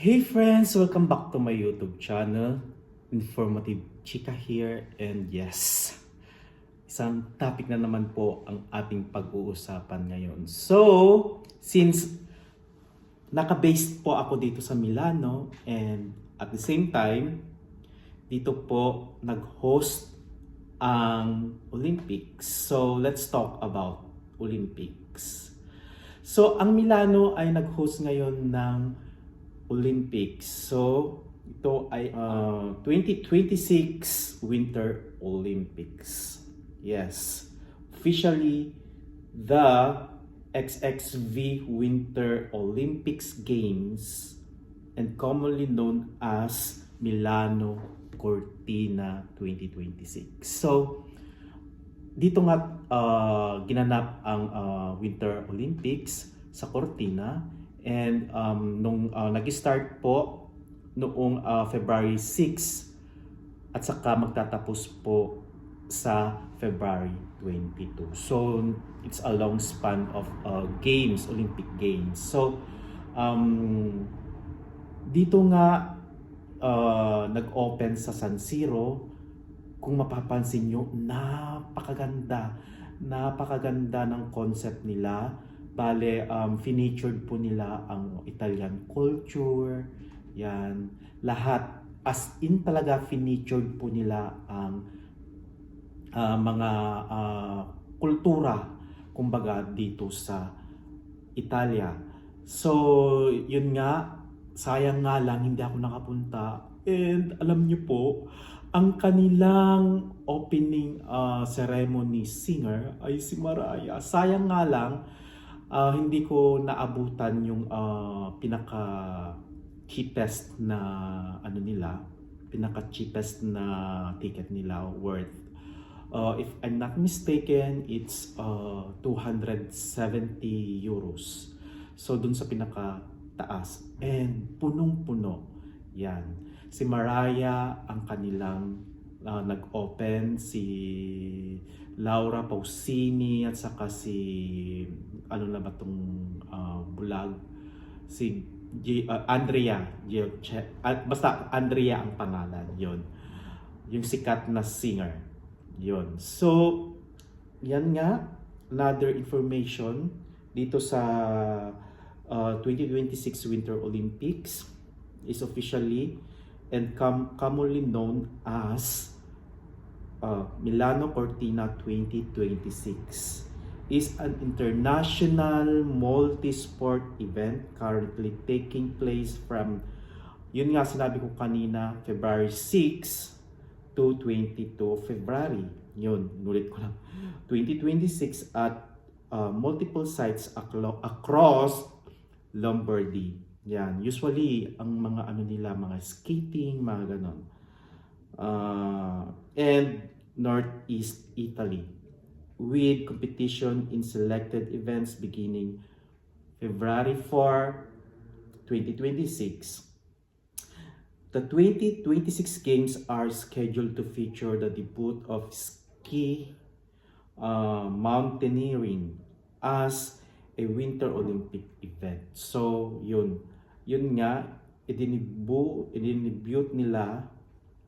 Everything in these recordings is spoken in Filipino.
Hey friends! Welcome back to my YouTube channel. Informative Chika here, and yes, isang topic na naman po ang ating pag-uusapan ngayon. So, since naka-based po ako dito sa Milano and at the same time, dito po nag-host ang Olympics. So, let's talk about Olympics. So, ang Milano ay nag-host ngayon ng Olympics. So, ito ay 2026 Winter Olympics. Yes. Officially, the XXV Winter Olympics Games and commonly known as Milano Cortina 2026. So, dito nga ginanap ang Winter Olympics sa Cortina. And nung nag-start po noong February 6 at saka magtatapos po sa February 22. So it's a long span of games, Olympic Games. So dito nga nag-open sa San Siro. Kung mapapansin nyo, napakaganda ng concept nila. Bale, featured po nila ang Italian culture, yan. Lahat, as in talaga, featured po nila ang mga kultura, kumbaga, dito sa Italia. So, yun nga, sayang nga lang, hindi ako nakapunta. And alam niyo po, ang kanilang opening ceremony singer ay si Mariah. Sayang nga lang, hindi ko naabutan yung pinaka cheapest na cheapest na ticket nila worth if I'm not mistaken, it's 270 euros. So dun sa pinaka taas and punong-puno. Yan. Si Mariah ang kanilang nag-open, si Laura Pausini at saka si ano na ba tong bulag, si Andrea, basta Andrea ang pangalan, yon yung sikat na singer, yon. So yan nga, another information dito sa 2026 Winter Olympics is officially and commonly known as Milano Cortina 2026 is an international multi-sport event currently taking place from, yun nga sinabi ko kanina, February 6 to 22 February. Yun, nulit ko lang. 2026 at multiple sites across Lombardy. Yan, usually ang mga ano nila, mga skating, mga ganon. And Northeast Italy, with competition in selected events beginning February 4, 2026. The 2026 Games are scheduled to feature the debut of ski mountaineering as a Winter Olympic event. So, yun nga, idinibute nila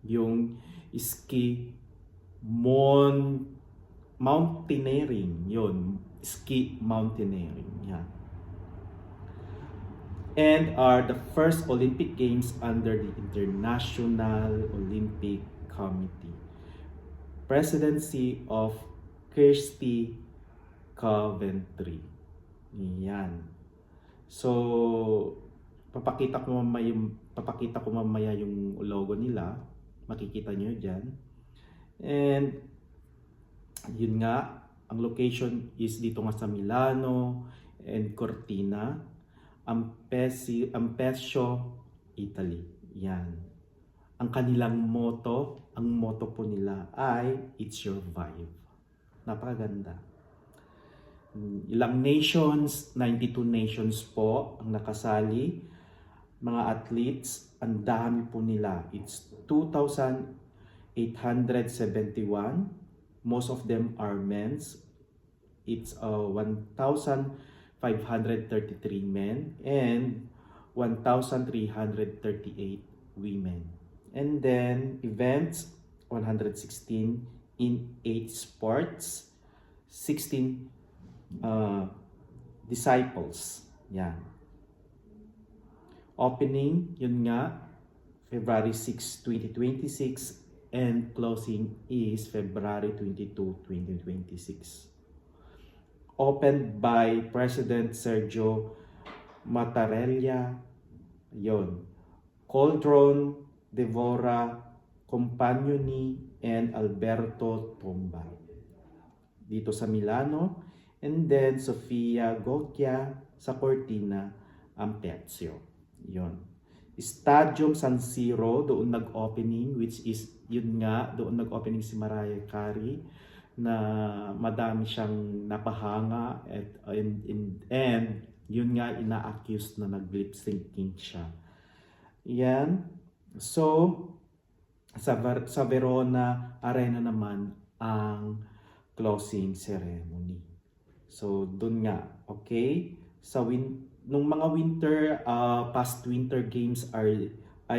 yung ski mountaineering, yun, ski mountaineering, yan. And are the first Olympic Games under the International Olympic Committee. Presidency of Kirsty Coventry. Yan. So, papakita ko mamaya yung logo nila. Makikita nyo dyan. And yun nga, ang location is dito nga sa Milano and Cortina, Ampezzo, Italy. Yan. Ang kanilang motto, ang motto po nila ay It's Your Vibe. Napakaganda. Ilang nations, 92 nations po ang nakasali. Mga athletes, ang dami po nila. It's 2,871. Most of them are men's. It's 1,533 men and 1,338 women. And then events, 116 in 8 sports, 16 disciples. Yan. Opening, yun nga, February 6, 2026 and closing is February 22, 2026. Opened by President Sergio Mattarella, yon. Coldron, Devora, Compagnoni, and Alberto Tomba. Dito sa Milano. And then Sofia Gocchia sa Cortina, Ampezzo. Yon. Stadium San Siro, doon nag-opening, which is, yun nga, doon nag-opening si Mariah Carey, na madami siyang napahanga, and yun nga, ina-accuse na nag-lip syncing siya. Yan. So, sa Verona Arena naman ang closing ceremony. So, dun nga, okay? Nung mga past winter games ay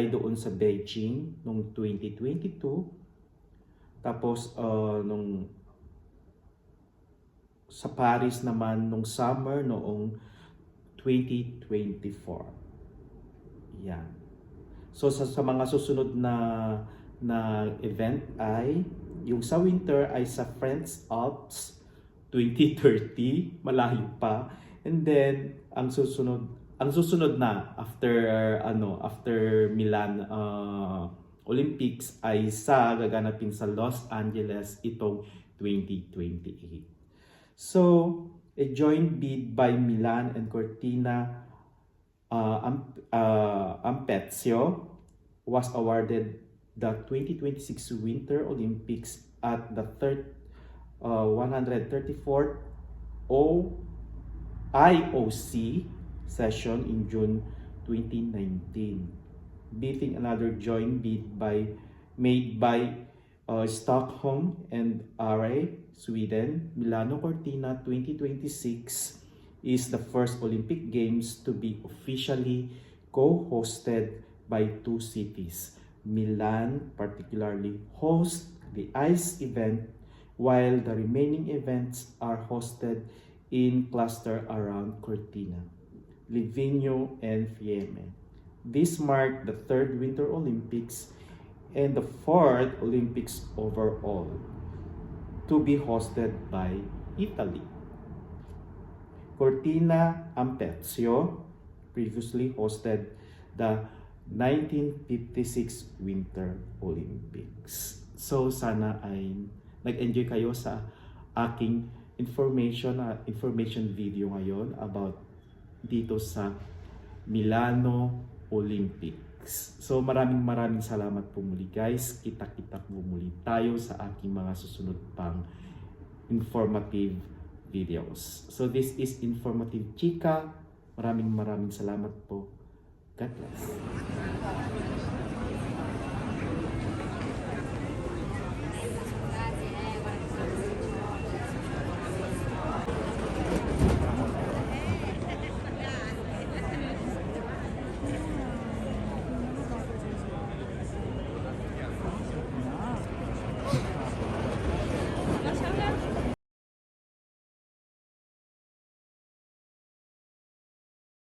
doon sa Beijing nung 2022. Tapos, sa Paris naman nung summer noong 2024. Yan. So, sa mga susunod na event ay, yung sa winter ay sa French Alps 2030, malayo pa. And then ang susunod na after Milan Olympics ay gaganapin sa Los Angeles itong 2028. So, a joint bid by Milan and Cortina Ampezzo was awarded the 2026 Winter Olympics at the 134th IOC session in June 2019, beating another joint bid made by Stockholm and Åre, Sweden. Milano Cortina 2026 is the first Olympic Games to be officially co-hosted by 2 cities. Milan particularly hosts the ice event, while the remaining events are hosted in cluster around Cortina, Livigno, and Fiemme. This marked the 3rd Winter Olympics and the 4th Olympics overall to be hosted by Italy. Cortina Ampezzo previously hosted the 1956 Winter Olympics. So sana ay nag-enjoy kayo sa aking information video ngayon about dito sa Milano Olympics. So maraming salamat po muli guys. Kita-kita po muli tayo sa aking mga susunod pang informative videos. So this is Informative Chika. Maraming salamat po. God bless.